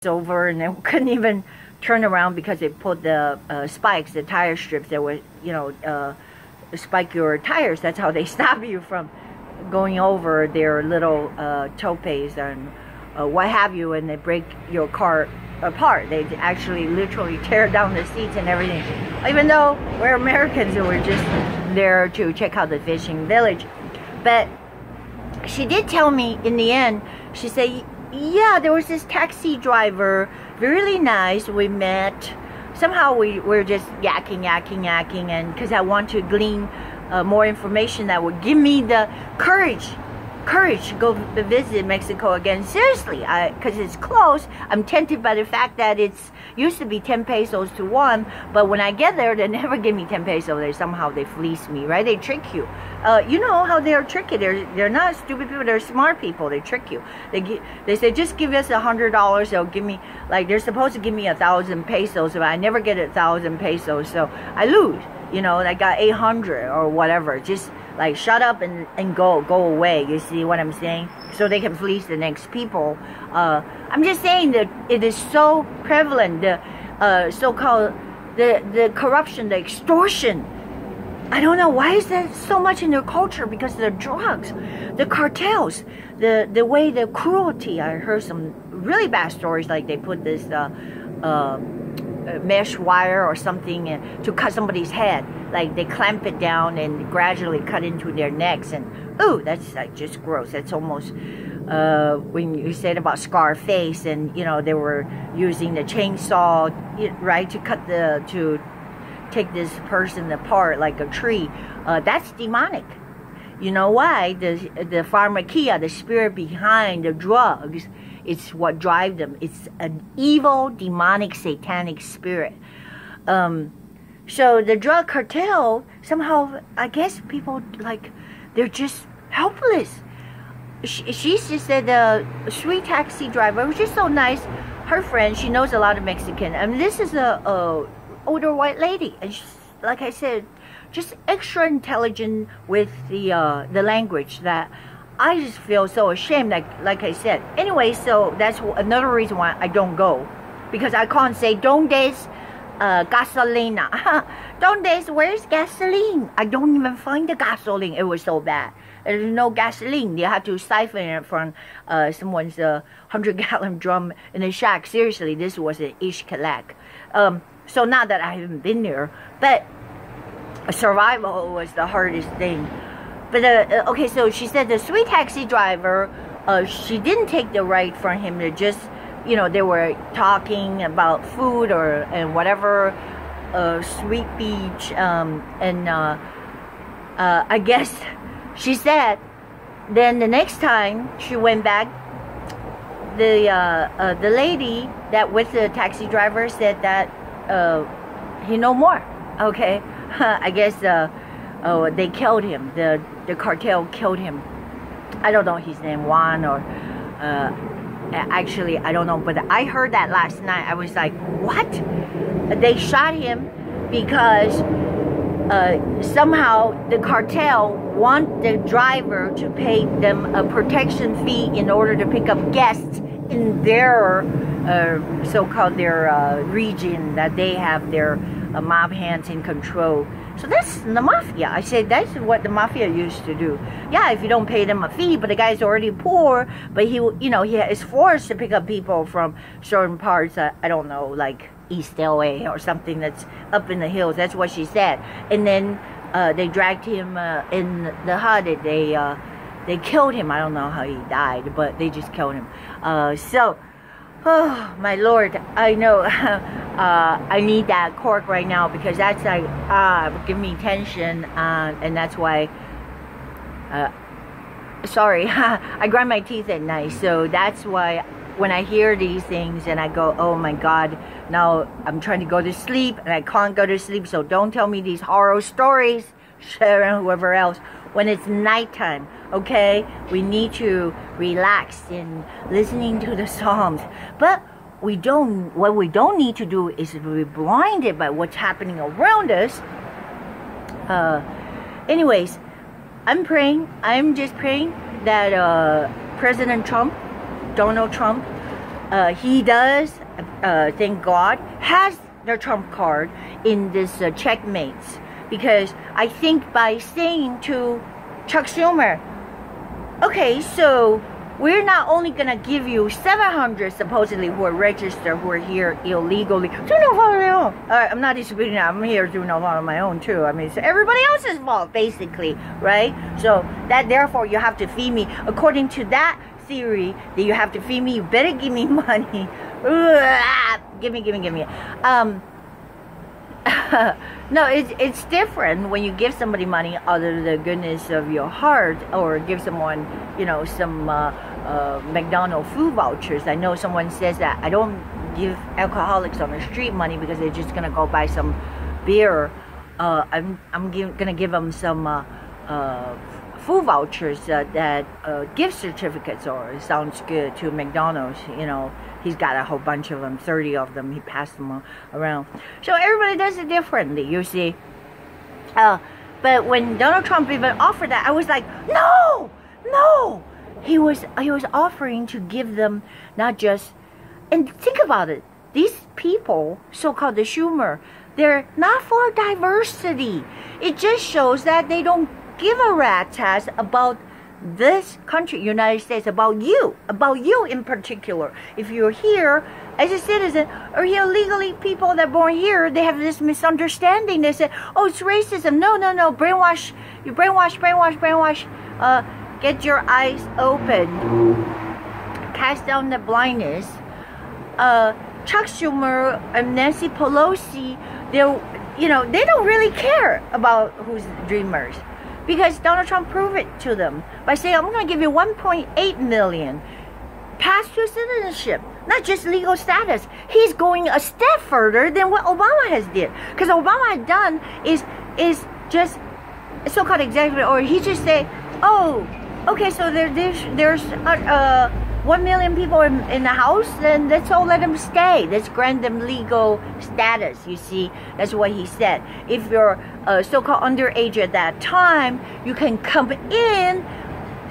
over, and they couldn't even turn around because they put the spikes, the tire strips that were, you know, spike your tires. That's how they stop you from going over their little topes and what have you, and they break your car apart. They actually literally tear down the seats and everything. Even though we're Americans and we're just there to check out the fishing village. But she did tell me in the end, she said, yeah, there was this taxi driver, really nice, we met. Somehow we were just yakking, and because I want to glean more information that would give me the courage to go visit Mexico again. Seriously, because it's close. I'm tempted by the fact that it's used to be 10 pesos to 1, but when I get there, they never give me 10 pesos. Somehow they fleece me, right? They trick you. You know how they're tricky. They're not stupid people. They're smart people. They trick you. They say, just give us $100. They'll give me, like, they're supposed to give me 1,000 pesos, but I never get 1,000 pesos, so I lose. You know, I got 800 or whatever. Just like, shut up and go away. You see what I'm saying? So they can fleece the next people. I'm just saying that it is so prevalent, the so-called the corruption, the extortion. I don't know, why is that so much in their culture? Because of the drugs, the cartels, the way, the cruelty. I heard some really bad stories, like they put this mesh wire or something to cut somebody's head. Like they clamp it down and gradually cut into their necks, and ooh, that's like just gross. That's almost when you said about Scarface, and you know they were using the chainsaw, right, to cut to take this person apart like a tree. That's demonic. You know why? The pharmakia, the spirit behind the drugs, it's what drives them. It's an evil, demonic, satanic spirit. So the drug cartel, somehow, I guess people, like, they're just helpless. She just said the sweet taxi driver was just so nice. Her friend, she knows a lot of Mexican. I mean, this is a older white lady, and she's, like I said, just extra intelligent with the language that I just feel so ashamed, like I said. Anyway, so that's another reason why I don't go, because I can't say "Donde's gasolina?" Donde's, where's gasoline? I don't even find the gasoline. It was so bad. There's no gasoline. You have to siphon it from someone's 100-gallon drum in a shack. Seriously, this was an Ishkalak. So not that I haven't been there, but survival was the hardest thing. But okay, so she said the sweet taxi driver, she didn't take the right from him. To just, you know, they were talking about food and whatever, Sweet Beach, and I guess she said then the next time she went back, the lady that with the taxi driver said that he no more. Okay, I guess they killed him. The cartel killed him. I don't know his name, Juan, or actually I don't know, but I heard that last night. I was like, what? They shot him because somehow the cartel want the driver to pay them a protection fee in order to pick up guests in their so-called their region that they have their mob hands in control. So that's the mafia. I said that's what the mafia used to do. Yeah, if you don't pay them a fee, but the guy's already poor, but he, you know, he is forced to pick up people from certain parts. I don't know, like East LA or something that's up in the hills. That's what she said. And then they dragged him in the hood. They killed him. I don't know how he died, but they just killed him. Oh my Lord, I know. I need that cork right now because that's like give me tension, and that's why. Sorry, I grind my teeth at night, so that's why when I hear these things and I go, oh my God, now I'm trying to go to sleep and I can't go to sleep. So don't tell me these horror stories, Sharon, whoever else. When it's nighttime, okay, we need to relax in listening to the Psalms. But what we don't need to do is be blinded by what's happening around us. Anyways, I'm just praying that President Trump, Donald Trump, he does, thank God, has the trump card in this checkmates, because I think by saying to Chuck Schumer, okay, so we're not only going to give you 700 supposedly who are registered, who are here illegally. Do no fault of my own. I'm not disputing that. I'm here through no fault of my own too. I mean, it's everybody else's fault basically, right? So that therefore you have to feed me. According to that theory, that you have to feed me, you better give me money. Give me. No, it's different when you give somebody money out of the goodness of your heart, or give someone, you know, some McDonald's food vouchers. I know someone says that I don't give alcoholics on the street money because they're just gonna go buy some beer. I'm gonna give them some food vouchers that gift certificates, or it sounds good to McDonald's, you know. He's got a whole bunch of them, 30 of them. He passed them around. So everybody does it differently, you see. But when Donald Trump even offered that, I was like, no. He was offering to give them not just, and think about it. These people, so-called the Schumer, they're not for diversity. It just shows that they don't give a rat's ass about this country, United States, about you in particular. If you're here as a citizen, or here legally, people that are born here, they have this misunderstanding. They say, oh, it's racism. No, brainwash. You brainwash. Get your eyes open. Cast down the blindness. Chuck Schumer and Nancy Pelosi, they don't really care about who's dreamers. Because Donald Trump proved it to them by saying, I'm going to give you 1.8 million pass to citizenship, not just legal status. He's going a step further than what Obama has did. Because Obama had done is just so-called executive order. He just say, oh, okay, so there's 1 million people in the house, then let's all let them stay. Let's grant them legal status, you see. That's what he said. If you're so-called underage at that time, you can come in.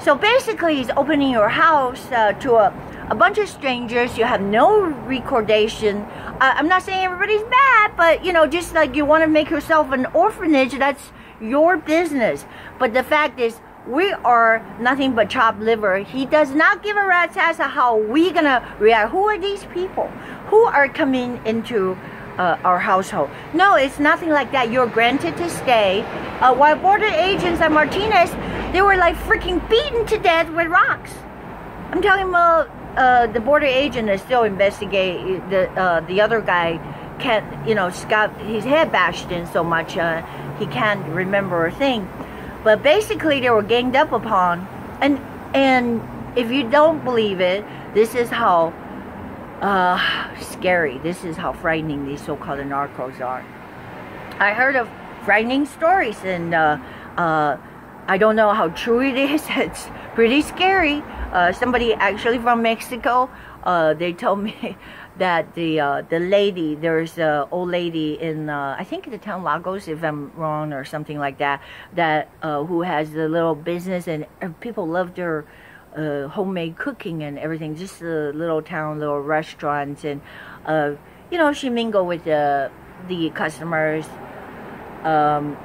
So basically, he's opening your house to a bunch of strangers. You have no recordation. I'm not saying everybody's bad, but, you know, just like you want to make yourself an orphanage, that's your business. But the fact is, we are nothing but chopped liver. He does not give a rat's ass how we gonna react. Who are these people who are coming into our household? No, it's nothing like that. You're granted to stay. While border agents at Martinez, they were like freaking beaten to death with rocks. I'm talking about the border agent is still investigating. The other guy can't, you know, got his head bashed in so much he can't remember a thing. But basically, they were ganged up upon, and if you don't believe it, this is how scary, this is how frightening these so-called narcos are. I heard of frightening stories, and I don't know how true it is. It's pretty scary. Somebody actually from Mexico, they told me that the lady, there's an old lady in I think the town Lagos, if I'm wrong, or something like that, that who has a little business, and people loved her homemade cooking and everything. Just a little town, little restaurants, and you know, she mingled with the customers.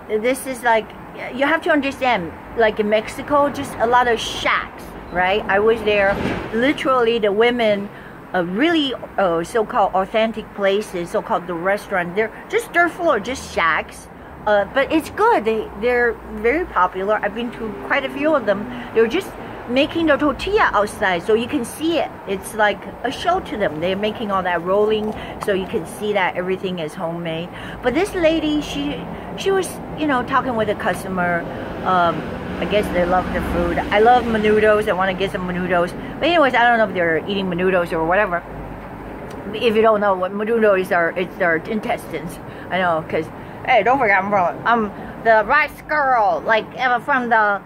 This is like, you have to understand, like in Mexico, just a lot of shacks, right? I was there, literally the women, really so-called authentic places, so-called the restaurant, they're just dirt floor, just shacks, but it's good. They're very popular. I've been to quite a few of them. They're just making the tortilla outside so you can see it. It's like a show to them. They're making all that rolling so you can see that everything is homemade. But this lady, she was, you know, talking with a customer. I guess they love the food. I love menudos. I want to get some menudos. But anyways, I don't know if they're eating menudos or whatever. If you don't know what menudos are, it's their intestines. I know, because, hey, don't forget, I'm the rice girl, like from the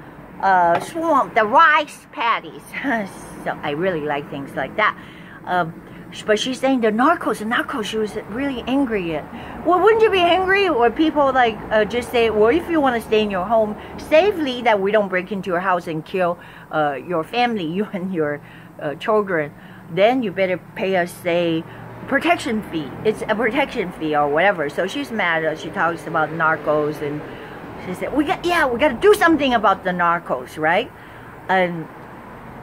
swamp, the rice patties. So I really like things like that. But she's saying the narcos, she was really angry at. Well, wouldn't you be angry? Or people like just say, well, if you want to stay in your home safely, that we don't break into your house and kill your family, you and your children. then you better pay us a protection fee. It's a protection fee or whatever. So she's mad. She talks about narcos, and she said, we got to do something about the narcos, right? And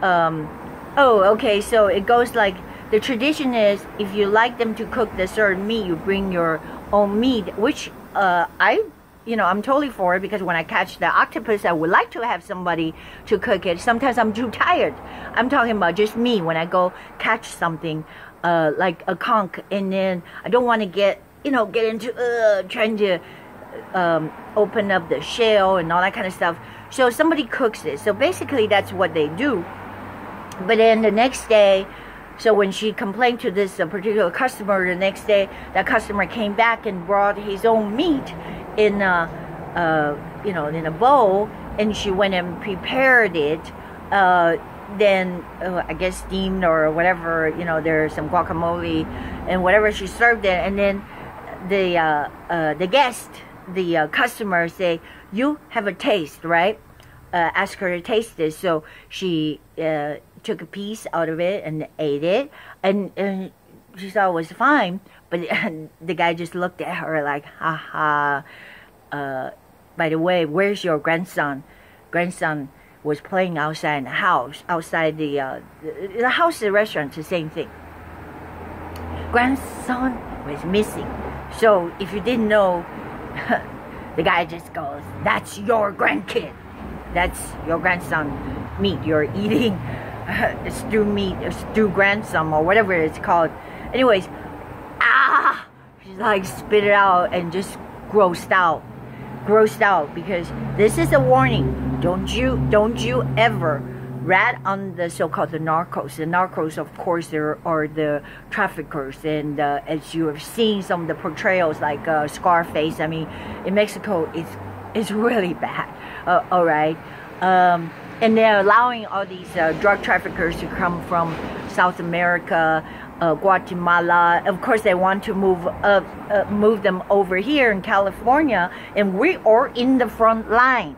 oh, okay, so it goes like, the tradition is, if you like them to cook the certain meat, you bring your own meat, which I'm totally for it, because when I catch the octopus, I would like to have somebody to cook it. Sometimes I'm too tired. I'm talking about just me when I go catch something like a conch, and then I don't want to get into trying to open up the shell and all that kind of stuff. So somebody cooks it. So basically that's what they do. But then the next day, so when she complained to this particular customer, the next day that customer came back and brought his own meat in in a bowl, and she went and prepared it. Then I guess steamed or whatever. There's some guacamole and whatever she served it, and then the guest, the customer, say, "You have a taste, right?" Ask her to taste this. So she took a piece out of it and ate it, and she thought it was fine, but the guy just looked at her like, haha, by the way, where's your grandson? Grandson was playing outside in the house, outside the house, the restaurant, the same thing. Grandson was missing. So if you didn't know, the guy just goes, that's your grandkid. That's your grandson meat. You're eating stew meat, stew grandson, or whatever it's called. Anyways, she's like spit it out and just grossed out, because this is a warning. Don't you ever rat on the so-called the narcos. The narcos, of course, there are the traffickers, and as you have seen some of the portrayals, like Scarface. I mean, in Mexico, it's really bad. All right. And they're allowing all these drug traffickers to come from South America, Guatemala. Of course, they want to move them over here in California, and we are in the front line,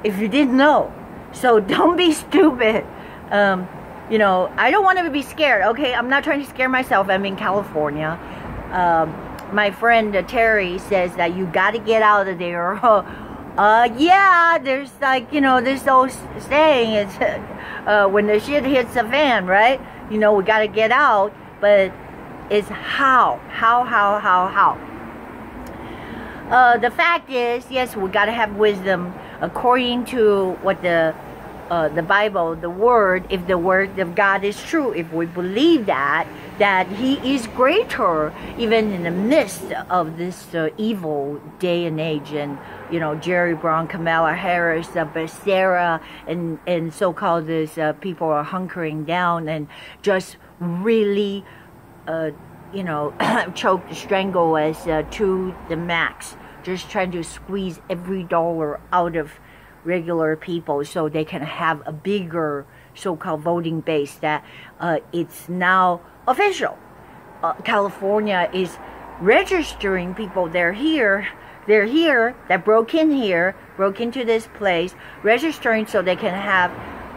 if you didn't know. So don't be stupid. I don't want to be scared, okay? I'm not trying to scare myself. I'm in California. My friend Terry says that you got to get out of there. Yeah, there's like, this old saying, it's when the shit hits the fan, right? We got to get out, but it's how. The fact is, yes, we got to have wisdom according to what the Bible, the Word, if the Word of God is true, if we believe that He is greater, even in the midst of this evil day and age, and Jerry Brown, Kamala Harris, Becerra, and so-called this people are hunkering down and just really, choke, strangle us to the max, just trying to squeeze every dollar out of regular people so they can have a bigger so-called voting base. That it's now official. California is registering people. They're here, that broke into this place, registering so they can have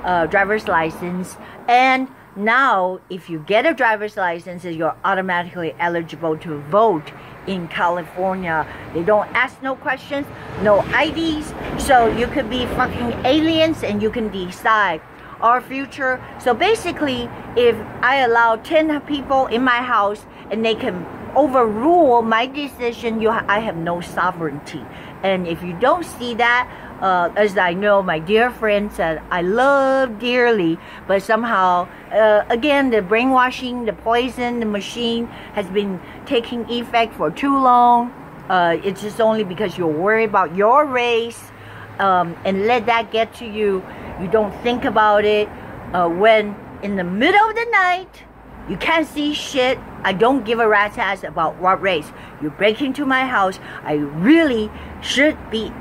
a driver's license. And now, if you get a driver's license, you're automatically eligible to vote in California. They don't ask no questions, no IDs, so you could be fucking aliens and you can decide our future. So basically, if I allow 10 people in my house and they can overrule my decision, I have no sovereignty. And if you don't see that, as I know my dear friend said, I love dearly, but somehow, again, the brainwashing, the poison, the machine has been taking effect for too long. It's just only because you're worried about your race, and let that get to you. You don't think about it. When in the middle of the night, you can't see shit. I don't give a rat's ass about what race. You break into my house, I really should be,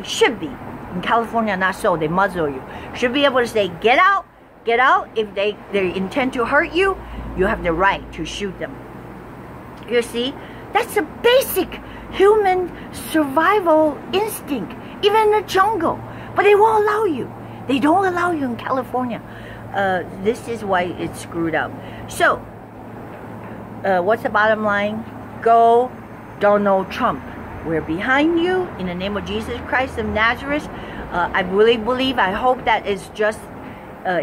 should be. In California, not so. They muzzle you. Should be able to say, get out, get out. If they intend to hurt you, you have the right to shoot them. You see? That's a basic human survival instinct, even in the jungle. But they won't allow you. They don't allow you in California. this is why it's screwed up. So, what's the bottom line? Go Donald Trump. We're behind you in the name of Jesus Christ of Nazareth. I really believe, I hope that is just,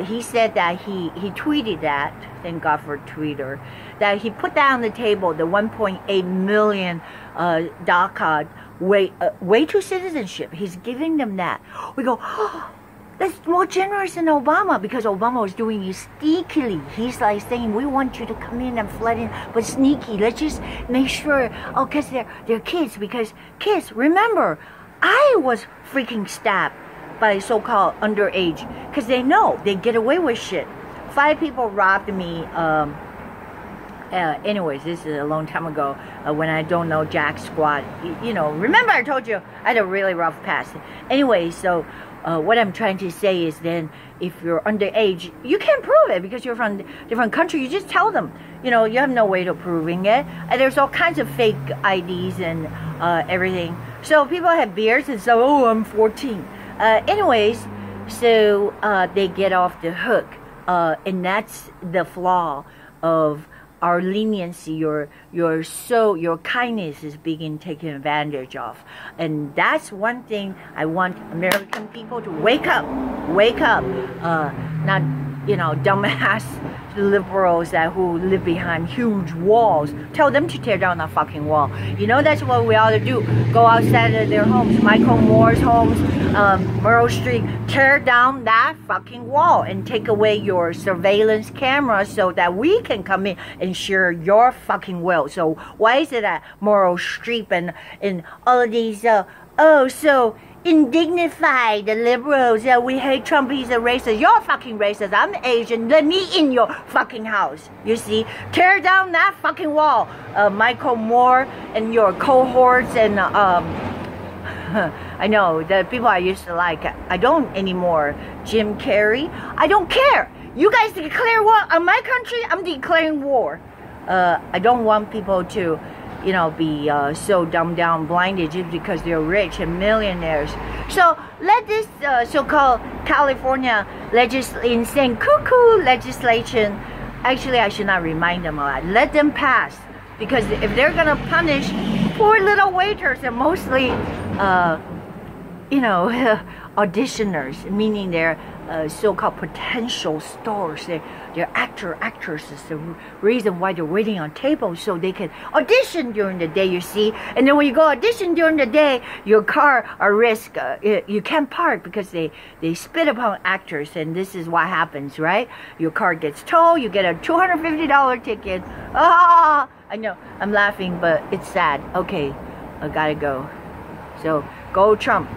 he said that he tweeted that, thank God for Twitter, that he put that on the table, the 1.8 million DACA way to citizenship. He's giving them that. We go, oh, that's more generous than Obama, because Obama was doing it sneakily. He's like saying, we want you to come in and flood in, but sneaky. Let's just make sure, oh, because they're kids. Because kids, remember, I was freaking stabbed by so-called underage, because they know they get away with shit. 5 people robbed me. Anyways, this is a long time ago, when I don't know jack squat. You know, remember I told you I had a really rough past. Anyway, so what I'm trying to say is, then if you're underage, you can't prove it because you're from a different country. You just tell them, you know, you have no way of proving it. And there's all kinds of fake IDs and everything. So people have beards and so, oh, I'm 14. Anyways, so they get off the hook. And that's the flaw of our leniency. Your kindness is being taken advantage of, and that's one thing I want American people to wake up, not, you know, dumbass liberals who live behind huge walls. Tell them to tear down that fucking wall. You know, that's what we ought to do. Go outside of their homes, Michael Moore's homes, Murrow Street, tear down that fucking wall and take away your surveillance camera so that we can come in and share your fucking will. So why is it that Murrow Street and all of these oh, so indignified, the liberals, we hate Trump, he's a racist. You're fucking racist. I'm Asian. Let me in your fucking house. You see? Tear down that fucking wall. Michael Moore and your cohorts and I know the people I used to like, I don't anymore. Jim Carrey. I don't care. You guys declare war on my country, I'm declaring war. I don't want people to, you know, be so dumbed down, blinded just because they're rich and millionaires. So let this so-called California insane cuckoo legislation, actually I should not remind them of that. Let them pass, because if they're gonna punish poor little waiters, and mostly, you know, auditioners, meaning they're so-called potential stars. They're actresses. The reason why they're waiting on tables so they can audition during the day, you see. And then when you go audition during the day, your car are risk. You can't park because they spit upon actors, and this is what happens, right? Your car gets towed. You get a $250 ticket. Ah, I know. I'm laughing, but it's sad. Okay, I gotta go. So go Trump.